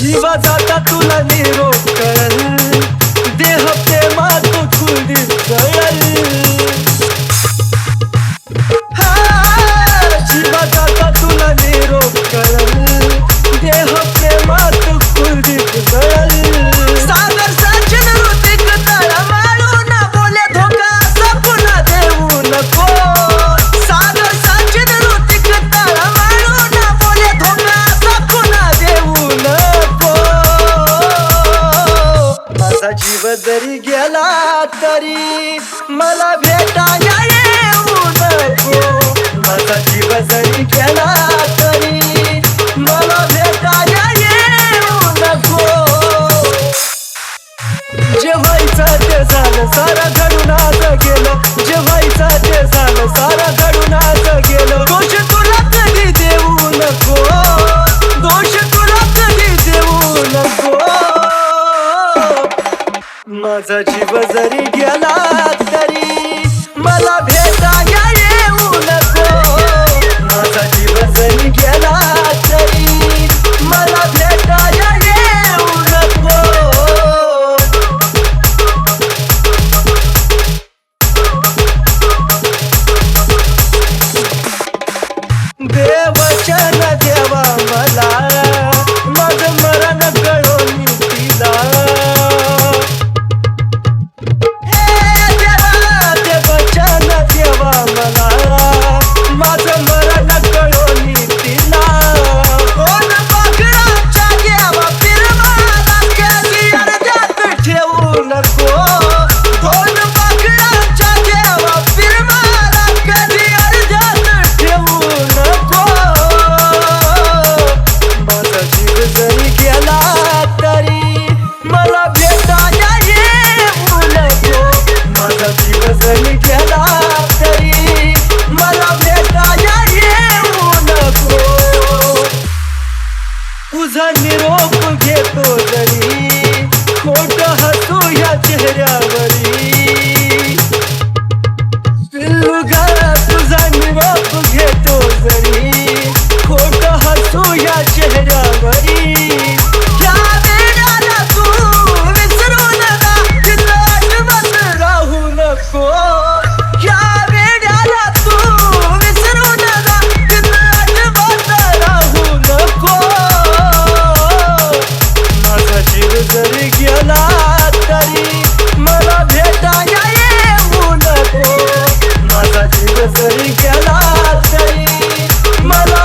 जीवा जाता तुला निरोप कळल, देह प्रेमात कुलदीप जळल. जीवा जाता तुला निरोप कळल, देह प्रेमात कुलदीप जळल. सागर सचिन ऋतिक तळमळू न बोले धोका सपना देऊ नको. सागर सचिन ऋतिक तळमळू न बोले धोका सपना देऊ नको. माझा जीव जरी गेला तरी मला भेटाया येऊ नको. माझा जीव जरी गेला तरी मला भेटाया येऊ नको. जे व्हायचं ते झालं सारा घडून आज गेलं. जे व्हायचं ते झालं सारा घडून आज गेलं. दोष तुला कधी देऊ नको. दोष तुला कधी देऊ नको. माझा जीव जरी गेला तरी मला भेटाया येऊ नको. माझा जीव जरी गेला तरी मला भेटाया येऊ नको. देवचन देवा मला माझं मरण कळून तिला. देवचन देवा मला माझं मरण कळून तिला. कोण बकराच्या देवा फिरवाला कधी अर्ध्यात ठेवू नको. कोण बकराच्या देवा फिरवाला कधी अर्ध्यात ठेवू नको. माझा जीव जरी गेला तरी मला भेटाया येऊ नको. माझा जीव जरी गेला तरी मला भेटाया येऊ नको. तुझा निरोप घेतो जरी खोट हसू या चेहऱ्यावरी. पिल्लुगा तुझा निरोप घेतो जरी खोट हसू या चेहऱ्यावरी. या वेळाला तू विसरून जा तिथं आठवत राहू नको. या वेळाला तू विसरून जा तिथं आठवत राहू नको. माझा जीव जरी गेला तरी मला भेटाया येऊ नको. माझा जीव जरी गेला तरी मला